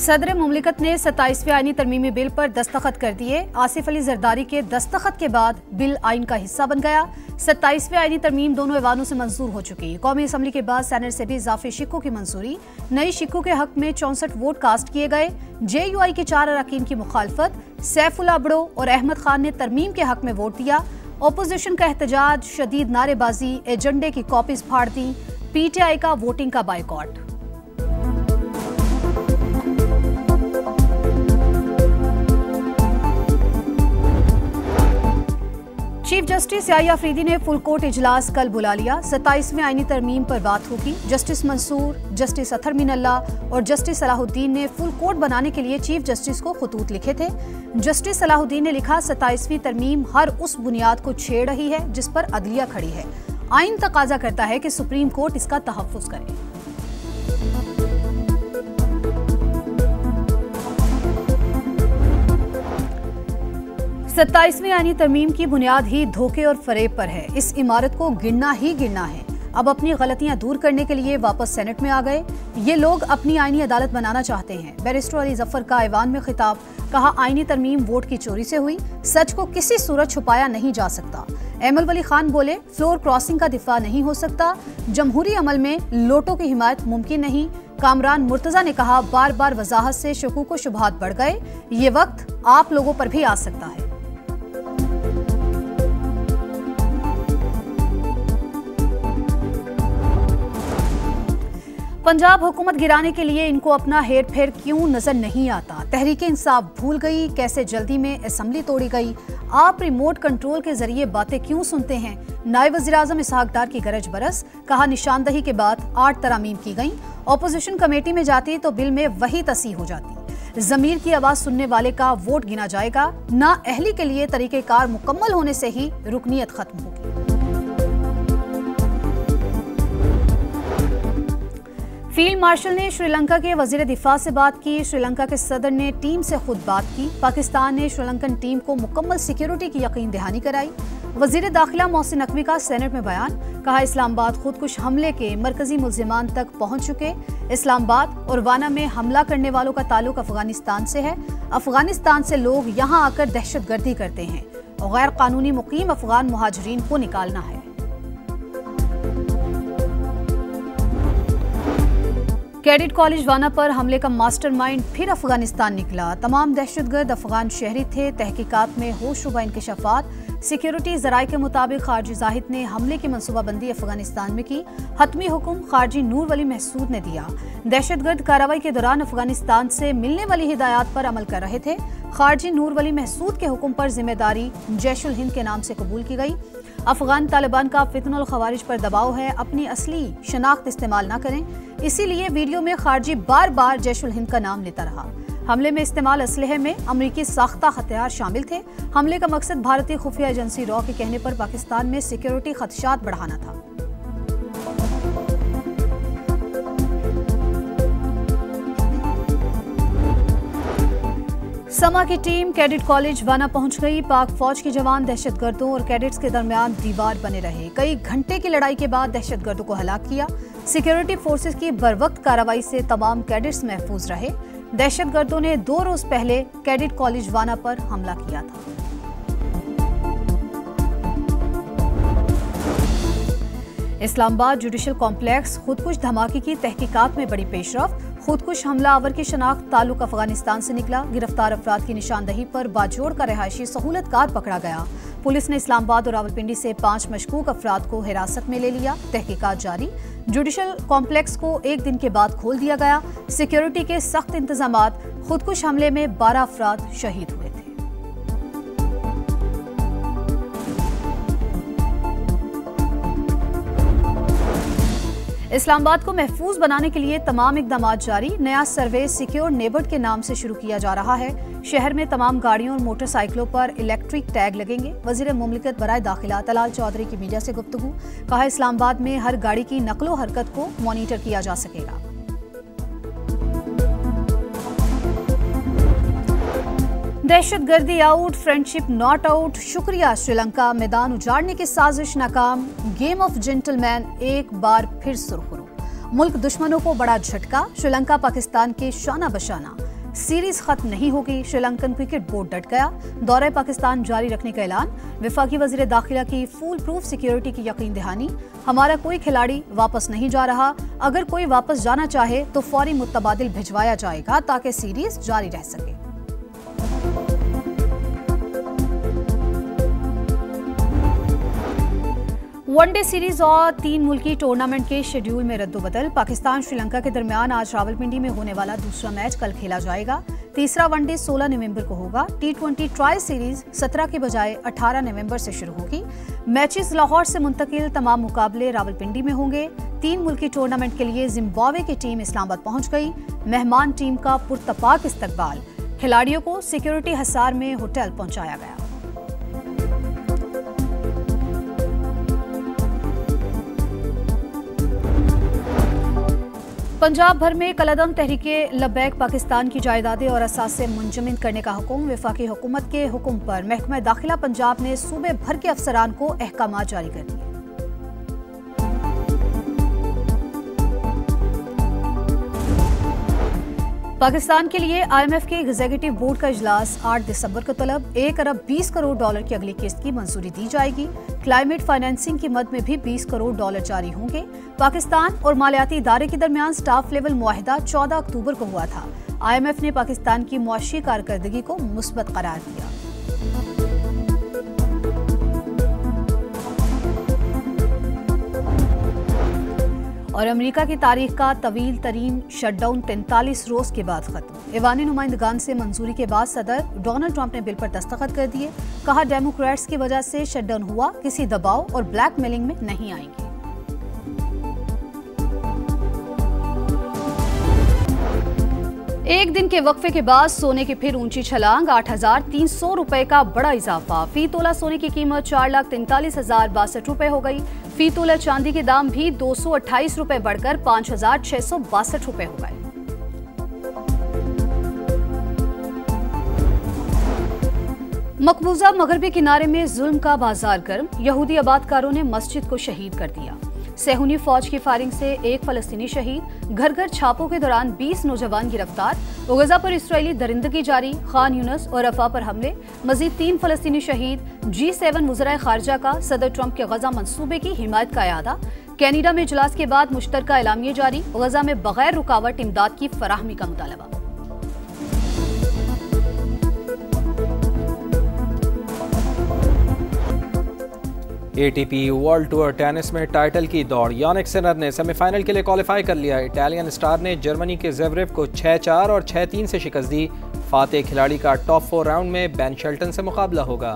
सदर मुमलिकत ने 27वें आईनी तरमीमी बिल पर दस्तखत कर दिए। आसिफ अली जरदारी के दस्तखत के बाद बिल आइन का हिस्सा बन गया। 27वें आईनी तरमीम दोनों ऐवानों से मंजूर हो चुकी। कौमी असम्बली के बाद सेनेट से भी इजाफी शिक्कों की मंजूरी। नई शिक्कों के हक में 64 वोट कास्ट किए गए। JUI के 4 अरकान की मुखालफत। सैफुल्लाह बड़ो और अहमद खान ने तरमीम के हक में वोट दिया। अपोजिशन का एहतजाज, शदीद नारेबाजी, एजेंडे की कॉपीज फाड़ दी। PTI का वोटिंग का boycott. Chief justice Yahya Afridi ने फुल कोर्ट इजलास कल बुला लिया। 27वें आईनी तरमीम पर बात होगी। जस्टिस मंसूर, जस्टिस अतहर मीनल्ला और जस्टिस सलाहुद्दीन ने फुल कोर्ट बनाने के लिए चीफ जस्टिस को खतूत लिखे थे। जस्टिस सलाहुद्दीन ने लिखा, 27वीं तरमीम हर उस बुनियाद को छेड़ रही है जिस पर अदलिया खड़ी है। आइन तकाजा करता है कि सुप्रीम कोर्ट इसका तहफ्फुज करे। 27वीं आईनी तरमीम की बुनियाद ही धोखे और फरेब पर है। इस इमारत को गिरना ही गिरना है। अब अपनी गलतियां दूर करने के लिए वापस सेनेट में आ गए। ये लोग अपनी आईनी अदालत बनाना चाहते हैं। बैरिस्टर अली जफर का ऐवान में खिताब, कहा आईनी तरमीम वोट की चोरी से हुई, सच को किसी सूरत छुपाया नहीं जा सकता। एमल वली खान बोले, फ्लोर क्रॉसिंग का दिफा नहीं हो सकता। जमहूरी अमल में लोटों की हिमायत मुमकिन नहीं। कामरान मुर्तजा ने कहा, बार बार वजाहत से शकूक व शुबहात बढ़ गए। ये वक्त आप लोगों पर भी आ सकता है। पंजाब हुकूमत गिराने के लिए इनको अपना हेर फेर क्यों नजर नहीं आता। तहरीक इंसाफ भूल गई, कैसे जल्दी में असेंबली तोड़ी गई। आप रिमोट कंट्रोल के जरिए बातें क्यों सुनते हैं। नायब वज़ीर-ए-आज़म इसहाक डार की गरज बरस, कहा निशानदही के बाद 8 तरामीम की गई। ऑपोजिशन कमेटी में जाती तो बिल में वही तस्हीह हो जाती। ज़मीर की आवाज सुनने वाले का वोट गिना जाएगा। ना अहली के लिए तरीक़ेकार मुकम्मल होने से ही रुकनीयत खत्म होगी। फील्ड मार्शल ने श्रीलंका के वजीर दिफा से बात की। श्रीलंका के सदर ने टीम से खुद बात की। पाकिस्तान ने श्रीलंकन टीम को मुकम्मल सिक्योरिटी की यकीन दहानी कराई। वजीर दाखिला मोहसिन नकवी का सेनेट में बयान, कहा इस्लामाबाद खुदकुश हमले के मरकजी मुल्जिमान तक पहुंच चुके। इस्लामाबाद और वाना में हमला करने वालों का ताल्लुक अफगानिस्तान से है। अफगानिस्तान से लोग यहां आकर दहशतगर्दी करते हैं और गैर कानूनी मुकीम अफगान मुहाजिरीन को निकालना है। कैडेट कॉलेज वाना पर हमले का मास्टरमाइंड फिर अफगानिस्तान निकला। तमाम दहशतगर्द अफगान शहरी थे। तहकीकात में होशरुबा इंकशाफात। सिक्योरिटी जराये के मुताबिक खारजी जाहिद ने हमले की मनसूबाबंदी अफगानिस्तान में की। हतमी हुक्म खारजी नूर वली महसूद ने दिया। दहशतगर्द कार्रवाई के दौरान अफगानिस्तान से मिलने वाली हिदायत पर अमल कर रहे थे। खारजी नूर वली महसूद के हुक्म पर जिम्मेदारी जैशुल हिंद के नाम से कबूल की गई। अफगान तालिबान का फितनुल खवारिज पर दबाव है, अपनी असली शनाख्त इस्तेमाल न करें। इसीलिए वीडियो में खारजी बार बार जैशुल हिंद का नाम लेता रहा। हमले में इस्तेमाल असलहे में अमरीकी साख्ता हथियार शामिल थे। हमले का मकसद भारतीय खुफिया एजेंसी रॉ के कहने पर पाकिस्तान में सिक्योरिटी खदशात बढ़ाना था। समा की टीम कैडेट कॉलेज वाना पहुंच गई। पाक फौज के जवान दहशतगर्दों और कैडेट्स के दरमियान दीवार बने रहे। कई घंटे की लड़ाई के बाद दहशतगर्दों को हलाक किया। सिक्योरिटी फोर्सेस की बरवक्त कार्रवाई से तमाम कैडेट्स महफूज रहे। दहशतगर्दों ने 2 रोज पहले कैडेट कॉलेज वाना पर हमला किया था। इस्लामाबाद जुडिशल कॉम्प्लेक्स खुदकुश धमाके की तहकीकात में बड़ी पेशरफ्त। खुदकुश हमलावर की शनाख्त ताल्लुक अफगानिस्तान से निकला। गिरफ्तार अफराद की निशानदही पर बाजोड़ का रिहायशी सहूलतकार पकड़ा गया। पुलिस ने इस्लामाबाद और रावलपिंडी से 5 मशकूक अफराद को हिरासत में ले लिया। तहकीकात जारी। जुडिशल कॉम्प्लेक्स को 1 दिन के बाद खोल दिया गया। सिक्योरिटी के सख्त इंतजामात। खुदकुश हमले में 12 अफराद शहीद हुए थे। इस्लामाबाद को महफूज बनाने के लिए तमाम इकदाम जारी। नया सर्वे सिक्योर नेबर्ड के नाम से शुरू किया जा रहा है। शहर में तमाम गाड़ियों और मोटरसाइकिलों पर इलेक्ट्रिक टैग लगेंगे। वजीर मुमलिकत बराए दाखिला तलाल चौधरी की मीडिया से गुफ्तगू, कहा इस्लामाबाद में हर गाड़ी की नकलो हरकत को मॉनिटर किया जा सकेगा। दहशतगर्दी आउट, फ्रेंडशिप नॉट आउट। शुक्रिया श्रीलंका, मैदान उजाड़ने की साजिश नाकाम। गेम ऑफ जेंटलमैन एक बार फिर सुरखरू। मुल्क दुश्मनों को बड़ा झटका। श्रीलंका पाकिस्तान के शाना बशाना। सीरीज खत्म नहीं होगी, श्रीलंकन क्रिकेट बोर्ड डट गया। दौरे पाकिस्तान जारी रखने का ऐलान। वफाकी वज़ीर दाखिला की फुल प्रूफ सिक्योरिटी की यकीन दहानी। हमारा कोई खिलाड़ी वापस नहीं जा रहा, अगर कोई वापस जाना चाहे तो फौरी मुतबादिल भिजवाया जाएगा ताकि सीरीज जारी रह सके। वनडे सीरीज और 3 मुल्की टूर्नामेंट के शेड्यूल में रद्दोबदल। पाकिस्तान श्रीलंका के दरमियान आज रावलपिंडी में होने वाला दूसरा मैच कल खेला जाएगा। तीसरा वनडे 16 नवंबर को होगा। T20 ट्राई सीरीज 17 के बजाय 18 नवंबर से शुरू होगी। मैचेस लाहौर से मुंतकिल, तमाम मुकाबले रावलपिंडी में होंगे। 3 मुल्की टूर्नामेंट के लिए जिम्बाब्वे की टीम इस्लामाबाद पहुंच गई। मेहमान टीम का पुरतपाक इस्तकबाल। खिलाड़ियों को सिक्योरिटी हिसार में होटल पहुंचाया गया। पंजाब भर में कलअदम तहरीके लब्बैक पाकिस्तान की जायदादें और असासे मुंजमद करने का हुक्म। वफाकी हुकूमत के हुक्म पर महकमा दाखिला पंजाब ने सूबे भर के अफसरान को अहकामात जारी कर दिए। पाकिस्तान के लिए IMF के एग्जीक्यूटिव बोर्ड का इजलास 8 दिसंबर को तलब। 1 अरब 20 करोड़ डॉलर की अगली किस्त की मंजूरी दी जाएगी। क्लाइमेट फाइनेंसिंग की मद में भी 20 करोड़ डॉलर जारी होंगे। पाकिस्तान और मालियाती इदारे के दरमियान स्टाफ लेवल मुआहिदा 14 अक्टूबर को हुआ था। IMF ने पाकिस्तान की मुआशी कारकर्दगी को मुस्बत करार दिया। और अमेरिका की तारीख का तवील तरीन शटडाउन 43 रोज के बाद खत्म। ऐवानी नुमाइंदगान से मंजूरी के बाद सदर डोनाल्ड ट्रंप ने बिल पर दस्तखत कर दिए। कहा, डेमोक्रेट्स की वजह से शटडाउन हुआ, किसी दबाव और ब्लैकमेलिंग में नहीं आएंगे। एक दिन के वक्फे के बाद सोने की फिर ऊंची छलांग। 8,300 रुपए का बड़ा इजाफा। फी तोला सोने की कीमत 4,43,062 रुपए हो गई। फी तोला चांदी के दाम भी 228 रुपए बढ़कर 5,662 रुपए हो गए। मकबूजा मगरबी किनारे में जुल्म का बाजार गर्म। यहूदी आबादकारों ने मस्जिद को शहीद कर दिया। सेहूनी फौज की फायरिंग से 1 फलस्तीनी शहीद। घर घर छापों के दौरान 20 नौजवान गिरफ्तार। गजा पर इसराइली दरिंदगी जारी। खान यूनस और रफा पर हमले। मजीद 3 फलस्तीनी शहीद। G7 वज़राए खारजा का सदर ट्रंप के गजा मंसूबे की हिमायत का इरादा। कैनेडा में इजलास के बाद मुश्तरका एलामिया जारी। गजा में बगैर रुकावट इमदाद की फराहमी का मुतालबा। ATP वर्ल्ड टूर टेनिस में टाइटल की दौड़। यानिक सिनर ने सेमीफाइनल के लिए क्वालिफाई कर लिया। इटालियन स्टार ने जर्मनी के ज़ेवरेव को 6-4 और 6-3 से शिकस्त दी। फातेह खिलाड़ी का टॉप 4 राउंड में बेन शेल्टन से मुकाबला होगा।